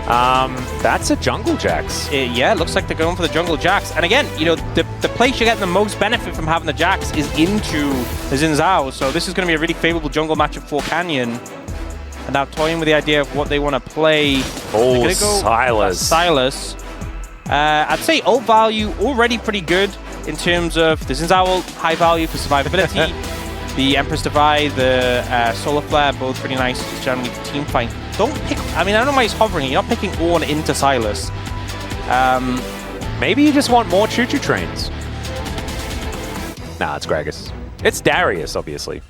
That's a Jungle Jax. Yeah, it looks like they're going for the Jungle Jax. And again, you know, the place you're getting the most benefit from having the Jax is into the Xin Zhao. So this is going to be a really favorable jungle matchup for Canyon. And now toying with the idea of what they want to play. Oh, Silas. Silas. I'd say ult value already pretty good in terms of the Xin Zhao ult, high value for survivability. The Empress Divide, the Solar Flare, both pretty nice generally for team fight. Don't pick, I mean, I don't know why he's hovering. You're not picking Ornn into Silas. Maybe you just want more choo-choo trains. Nah, it's Gragas. It's Darius, obviously.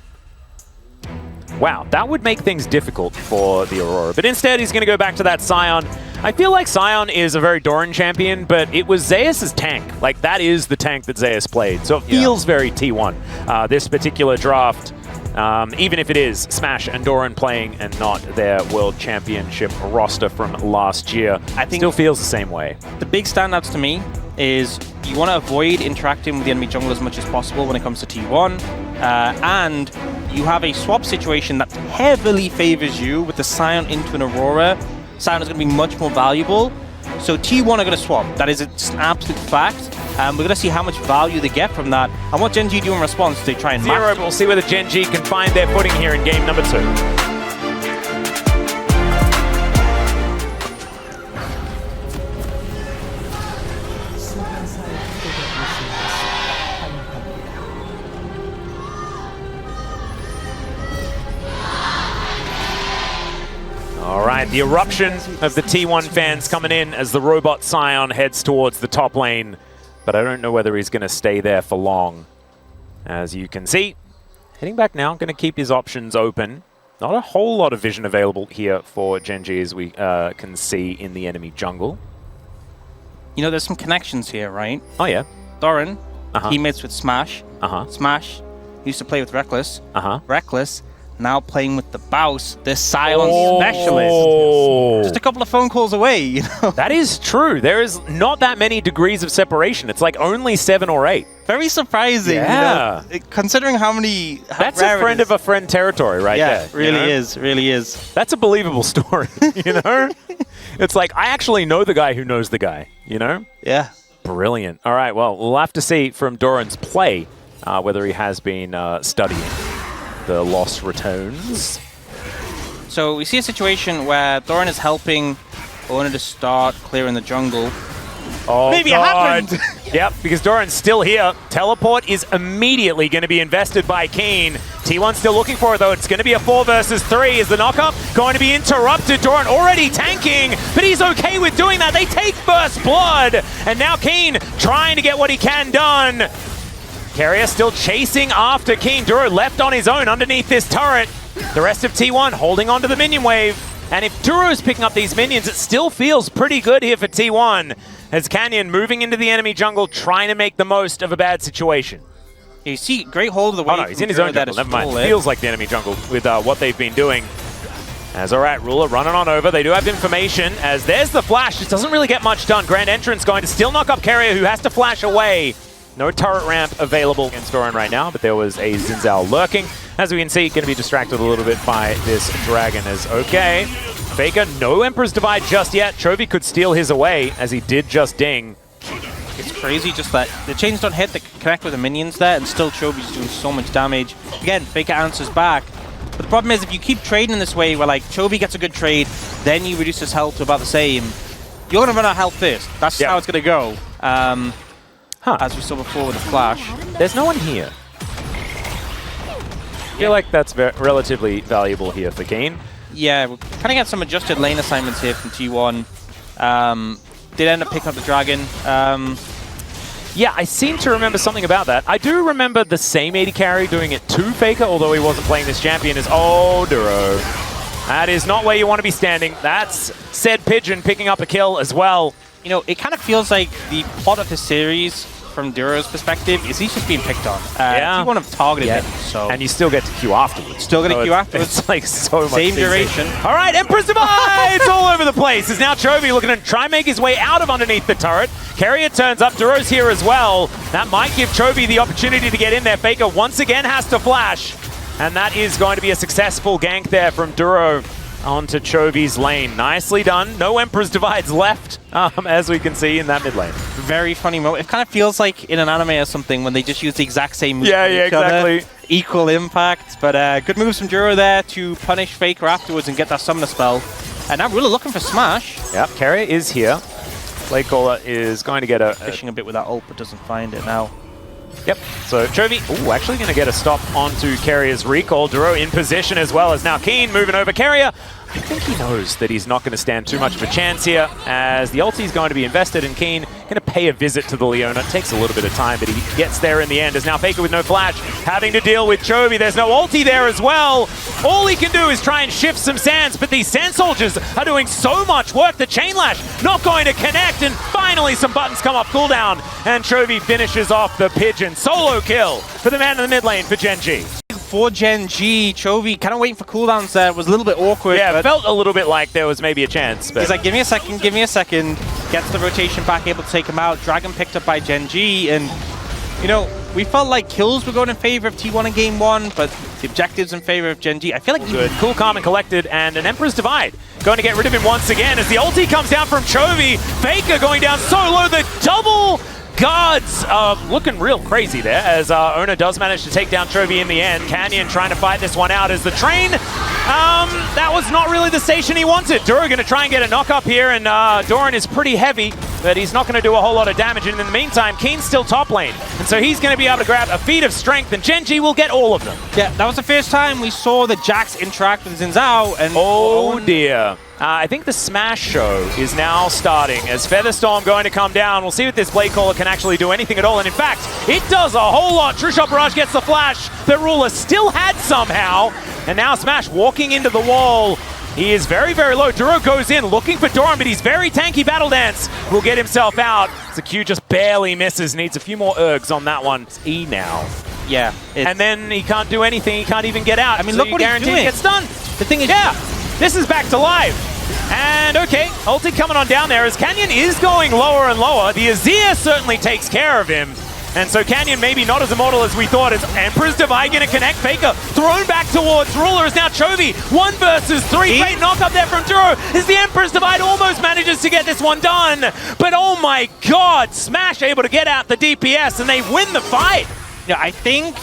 Wow, that would make things difficult for the Aurora. But instead, he's going to go back to that Sion. I feel like Sion is a very Doran champion, but it was Zeus' tank. Like, that is the tank that Zeus played. So it feels very T1. This particular draft, even if it is Smash and Doran playing and not their World Championship roster from last year, I think still feels the same way. The big standouts to me is you want to avoid interacting with the enemy jungle as much as possible when it comes to T1. And you have a swap situation that heavily favors you with the Sion into an Aurora. Sion is going to be much more valuable. So T1 are going to swap. That is an absolute fact. We're going to see how much value they get from that. And what Gen.G do in response, they try and Zero, but we'll see whether Gen.G can find their footing here in game number 2. All right, the eruption of the T1 fans coming in as the robot Sion heads towards the top lane. But I don't know whether he's going to stay there for long. As you can see, heading back now, going to keep his options open. Not a whole lot of vision available here for Gen.G as we can see in the enemy jungle. You know, there's some connections here, right? Oh, yeah. Doran, teammates with Smash. Smash used to play with Reckless. Reckless now playing with the Baus, the Sion specialist. Just a couple of phone calls away, you know? That is true. There is not that many degrees of separation. It's like only 7 or 8. Very surprising. Yeah. You know, considering how many... That's a friend of a friend territory right there. Yeah, really is. Really is. That's a believable story, you know? It's like, I actually know the guy who knows the guy, you know? Yeah. Brilliant. All right, well, we'll have to see from Doran's play whether he has been studying the lost returns. So we see a situation where Doran is helping Ornn to start clearing the jungle. Oh, maybe God. it happened! Yep, because Doran's still here. Teleport is immediately going to be invested by Keen. T1 still looking for it, though. It's going to be a 4 versus 3. Is the knockup going to be interrupted? Doran already tanking, but he's okay with doing that. They take first blood, and now Keen trying to get what he can done. Carrier still chasing after Keen. Duro left on his own underneath this turret. The rest of T1 holding on to the minion wave. And if Duro's picking up these minions, it still feels pretty good here for T1. As Canyon moving into the enemy jungle, trying to make the most of a bad situation. You see, great hold of the wave. Oh no, he's in his own jungle, never mind. Feels like the enemy jungle with what they've been doing. As alright, Ruler running on over. They do have information, as there's the flash. It doesn't really get much done. Grand Entrance going to still knock up Carrier, who has to flash away. No turret ramp available against Doran right now, but there was a Xin Zhao lurking. As we can see, going to be distracted a little bit by this dragon as okay. Faker, no Emperor's Divide just yet. Chovy could steal his away, as he did just ding. It's crazy just that the chains don't hit, they connect with the minions there, and still Chovy's doing so much damage. Again, Faker answers back. But the problem is, if you keep trading in this way, where like Chovy gets a good trade, then you reduce his health to about the same, you're going to run out of health first. That's how it's going to go. As we saw before with the flash. There's no one here. I feel like that's relatively valuable here for Keen. Yeah, we're kind of get some adjusted lane assignments here from T1. Did end up picking up the dragon. Yeah, I seem to remember something about that. I do remember the same AD carry doing it to Faker, although he wasn't playing this champion, as Duro. That is not where you want to be standing. That's said Pigeon picking up a kill as well. You know, it kind of feels like the plot of the series, from Duro's perspective, is he's just being picked on. T1 have targeted him, so... And you still get to queue afterwards. Still get to queue afterwards. It's like so much Same duration. All right, Emperor's Divide! It's all over the place. Is now Chovy looking to try and make his way out of underneath the turret. Carrier turns up. Duro's here as well. That might give Chovy the opportunity to get in there. Faker once again has to flash. And that is going to be a successful gank there from Duro. onto Chovy's lane. Nicely done. No Emperor's Divides left, as we can see in that mid lane. Very funny moment. It kind of feels like in an anime or something when they just use the exact same moves. Yeah, exactly. Equal impact, but good moves from Duro there to punish Faker afterwards and get that summoner spell. And now Ruler looking for Smash. Yep, Carrier is here. Playcaller is going to get fishing a bit with that ult, but doesn't find it now. Yep, so Chovy, actually going to get a stop onto Carrier's recall. Duro in position as well as now Keen moving over Carrier. I think he knows that he's not going to stand too much of a chance here, as the ulti is going to be invested in Keen. Going to pay a visit to the Leona. It takes a little bit of time, but he gets there in the end. As now Faker with no flash, having to deal with Chovy. There's no ulti there as well. All he can do is try and shift some sands, but these sand soldiers are doing so much work. The chain lash not going to connect, and finally some buttons come off cooldown, and Chovy finishes off the pigeon. Solo kill for the man in the mid lane for Gen.G. For Gen.G, Chovy kind of waiting for cooldowns there. It was a little bit awkward. Yeah, it felt a little bit like there was maybe a chance. But he's like, give me a second, give me a second. Gets the rotation back, able to take him out. Dragon picked up by Gen.G, and you know, we felt like kills were going in favor of T1 in game 1, but the objectives in favor of Gen.G. I feel like good. Cool, calm, and collected, and an Emperor's Divide going to get rid of him once again as the ulti comes down from Chovy. Faker going down so low, the double guards looking real crazy there as Ona does manage to take down Chovy in the end. Canyon trying to fight this one out as the train, that was not really the station he wanted. Duro going to try and get a knock up here, and Doran is pretty heavy, but he's not going to do a whole lot of damage. And in the meantime, Keen's still top lane, and so he's going to be able to grab a feat of strength, and Gen.G will get all of them. Yeah, that was the first time we saw the Jax interact with Xin Zhao, and oh dear. I think the Smash show is now starting as Featherstorm going to come down. We'll see if this Playcaller can actually do anything at all. And in fact, it does a whole lot. True Shot Barrage gets the flash that Ruler still had somehow. And now Smash walking into the wall. He is very, very low. Duro goes in looking for Doran, but he's very tanky. Battle Dance will get himself out. The Q just barely misses. Needs a few more ergs on that one. It's E now. Yeah. And then he can't do anything. He can't even get out. I mean, so look what he's doing. He gets done. The thing is, yeah, this is back to live. And okay, ulti coming on down there as Canyon is going lower and lower. The Azir certainly takes care of him. And so Canyon maybe not as immortal as we thought. As Emperor's Divide going to connect. Faker thrown back towards Ruler is now Chovy. 1 versus 3. Great knock up there from Duro as the Emperor's Divide almost manages to get this one done. But oh my god, Smash able to get out the DPS and they win the fight. Yeah, I think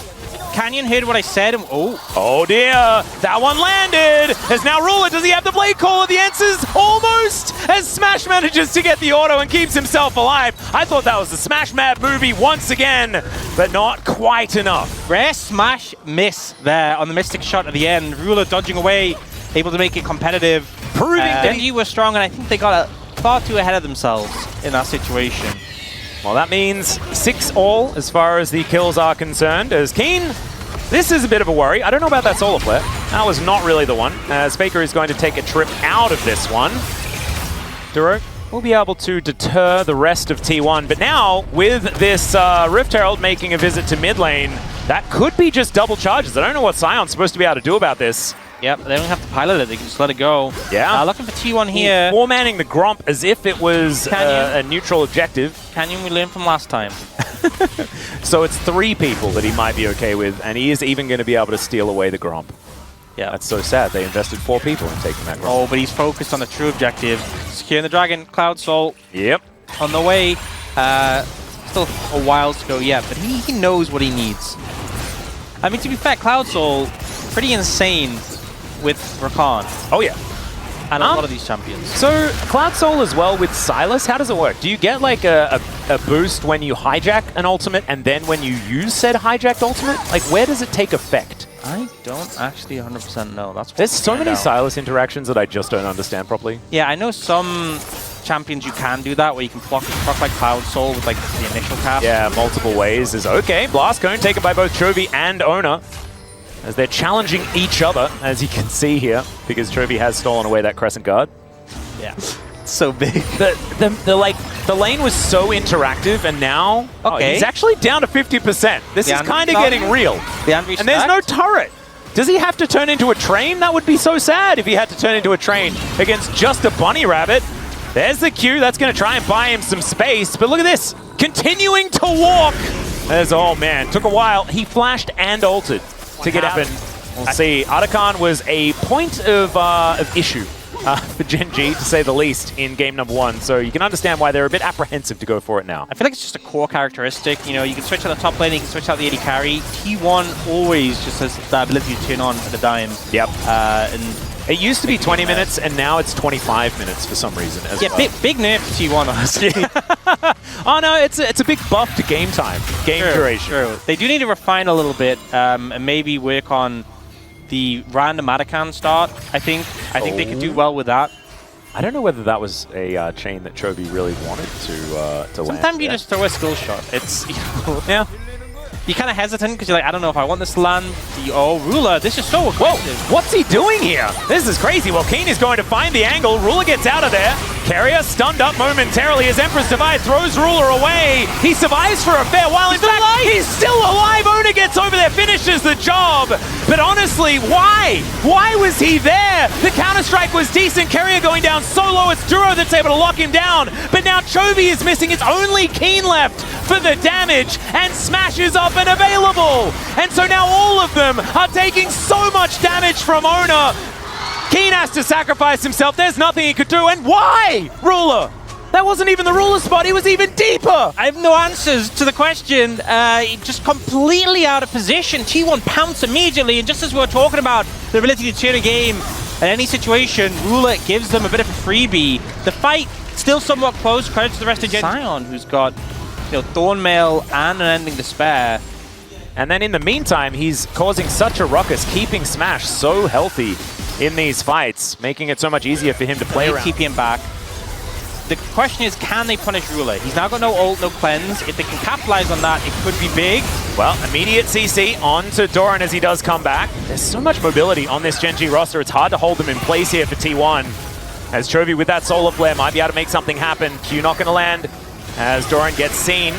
Canyon heard what I said. And, oh dear, that one landed. As now Ruler, does he have the blade caller? The answer's almost, as Smash manages to get the auto and keeps himself alive. I thought that was the Smash Mad movie once again, but not quite enough. Rare Smash miss there on the Mystic shot at the end. Ruler dodging away, able to make it competitive. Proving that Gen.G was strong, and I think they got far too ahead of themselves in that situation. Well, that means 6-all as far as the kills are concerned. As Keen, this is a bit of a worry. I don't know about that solo flare. That was not really the one. As Faker is going to take a trip out of this one. Duro will be able to deter the rest of T1. But now, with this Rift Herald making a visit to mid lane, that could be just double charges. I don't know what Sion's supposed to be able to do about this. Yep, they don't have to pilot it, they can just let it go. Yeah. Looking for T1 here. Four-manning the Gromp as if it was a neutral objective. Canyon we learned from last time. So it's 3 people that he might be okay with, and he is even going to be able to steal away the Gromp. Yeah, that's so sad. They invested 4 people in taking that Gromp. Oh, but he's focused on the true objective. Securing the Dragon, Cloud Soul. Yep. On the way. Still a while to go yet, but he knows what he needs. I mean, to be fair, Cloud Soul, pretty insane with Rakan. Oh, yeah. And a lot of these champions. So, Cloud Soul as well with Sylas, how does it work? Do you get like a boost when you hijack an ultimate and then when you use said hijacked ultimate? Like, where does it take effect? I don't actually 100% know. There's so many Sylas interactions that I just don't understand properly. Yeah, I know some champions you can do that, where you can proc like Cloud Soul with like the initial cast. Yeah, multiple ways is okay. Blast Cone taken by both Chovy and Ona, as they're challenging each other, as you can see here, because Chovy has stolen away that Crescent Guard. Yeah, so big. The lane was so interactive, and now he's actually down to 50%. This is kind of getting real. And there's no turret. Does he have to turn into a train? That would be so sad if he had to turn into a train against just a bunny rabbit. There's the Q. That's going to try and buy him some space. But look at this. Continuing to walk. Oh man, took a while. He flashed and ulted to get up, and we'll see. Atakan was a point of issue for Gen.G, to say the least, in game number 1. So you can understand why they're a bit apprehensive to go for it now. I feel like it's just a core characteristic. You know, you can switch out the top lane, you can switch out the AD carry. T1 always just has the ability to turn on at a dime. Yep. And it used to be 20 minutes, and now it's 25 minutes for some reason as well. big nerf to T1, honestly. Oh no, it's a big buff to game time, game duration. True. They do need to refine a little bit and maybe work on the random Atakan start, I think. I think they could do well with that. I don't know whether that was a chain that Chovy really wanted to land. Sometimes you just throw a skill shot. It's, yeah. You're kind of hesitant because you're like, I don't know if I want this to land. Oh, Ruler, this is so aggressive. Whoa, what's he doing here? This is crazy. Well, Keen is going to find the angle. Ruler gets out of there. Carrier stunned up momentarily as Empress Divide throws Ruler away. He survives for a fair while. In fact, he's still alive. Ona gets over there, finishes the job. But honestly, why? Why was he there? The counter-strike was decent. Carrier going down so low. It's Duro that's able to lock him down. But now Chovy is missing. It's only Keen left for the damage, and Smash is up and available. And so now all of them are taking so much damage from Ona. Keen has to sacrifice himself. There's nothing he could do. And why, Ruler? That wasn't even the Ruler spot. He was even deeper. I have no answers to the question. Just completely out of position. T1 pounce immediately. And just as we were talking about the ability to turn a game in any situation, Ruler gives them a bit of a freebie. The fight still somewhat close. Credit to the rest of Gen. Sion, who's got, you know, Thornmail and an Ending Despair. And then in the meantime, he's causing such a ruckus, keeping Smash so healthy in these fights, making it so much easier for him to play around. Keep him back. The question is, can they punish Ruler? He's now got no ult, no cleanse. If they can capitalize on that, it could be big. Well, immediate CC onto Doran as he does come back. There's so much mobility on this Gen.G roster, it's hard to hold them in place here for T1. As Chovy with that Solar Flare might be able to make something happen. Q not going to land as Doran gets seen.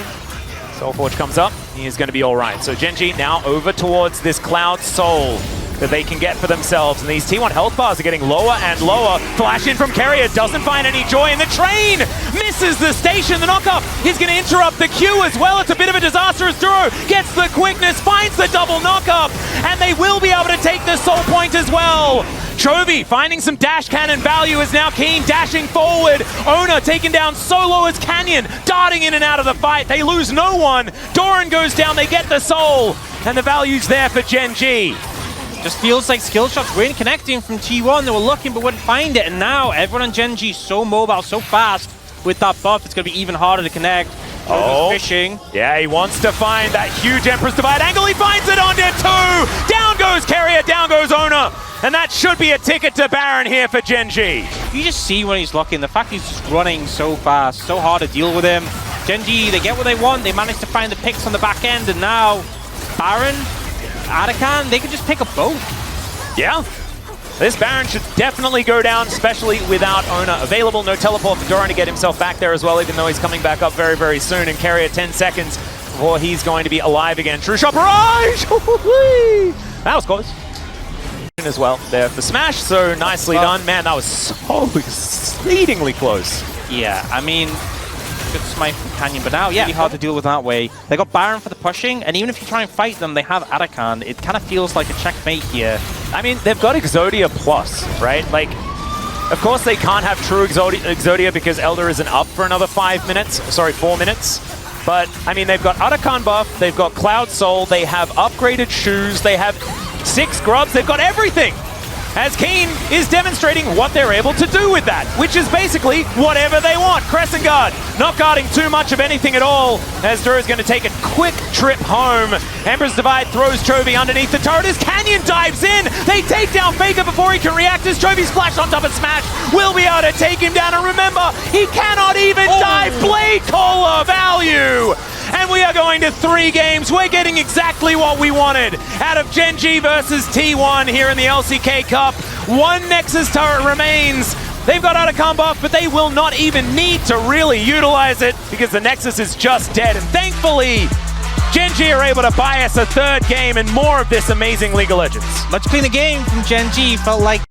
Soulforge comes up, he is going to be all right. So Gen.G now over towards this Cloud Soul that they can get for themselves. And these T1 health bars are getting lower and lower. Flash in from Carrier, doesn't find any joy, and the train misses the station. The knockup is going to interrupt the Q as well. It's a bit of a disaster as Duro gets the quickness, finds the double knockup, and they will be able to take the soul point as well. Chovy finding some dash cannon value is now Keen dashing forward. Ona taken down solo as Canyon, darting in and out of the fight. They lose no one. Doran goes down, they get the soul, and the value's there for Gen.G. Just feels like skill shots weren't connecting from T1. They were looking but wouldn't find it. And now everyone on Gen.G so mobile, so fast. With that buff, it's going to be even harder to connect. Oh, fishing. Yeah, he wants to find that huge Empress Divide angle. He finds it onto 2. Down goes Carrier, down goes Ona. And that should be a ticket to Baron here for Gen.G. You just see when he's looking, the fact he's just running so fast, so hard to deal with him. Gen.G, they get what they want. They manage to find the picks on the back end. And now, Baron, Atakan, they can just pick up both. Yeah. This Baron should definitely go down, especially without Ona available. No teleport for Doran to get himself back there as well, even though he's coming back up very, very soon. And Carrier 10 seconds before he's going to be alive again. True shot barrage! That was close. As well there for Smash, so nicely done. Man, that was so exceedingly close. Yeah, I mean, good smite from Canyon, but now, yeah, really hard to deal with that way. They got Baron for the pushing, and even if you try and fight them, they have Atakan. It kind of feels like a checkmate here. I mean, they've got Exodia Plus, right? Like, of course they can't have true Exodia because Elder isn't up for another 4 minutes. But, I mean, they've got Atakan buff, they've got Cloud Soul, they have upgraded shoes, they have 6 grubs, they've got everything. As Keen is demonstrating what they're able to do with that, which is basically whatever they want. Crescent Guard not guarding too much of anything at all, as Duro's going to take a quick trip home. Emperor's Divide throws Chovy underneath the turret as Canyon dives in. They take down Faker before he can react as Chovy's flash on top of Smash will be able to take him down. And remember, he cannot even die. Blade Caller value. And we are going to 3 games. We're getting exactly what we wanted out of Gen.G versus T1 here in the LCK Cup. 1 Nexus turret remains. They've got Atakan buff, but they will not even need to really utilize it because the Nexus is just dead. And thankfully, Gen.G are able to buy us a 3rd game and more of this amazing League of Legends. Much cleaner game from Gen.G. Felt like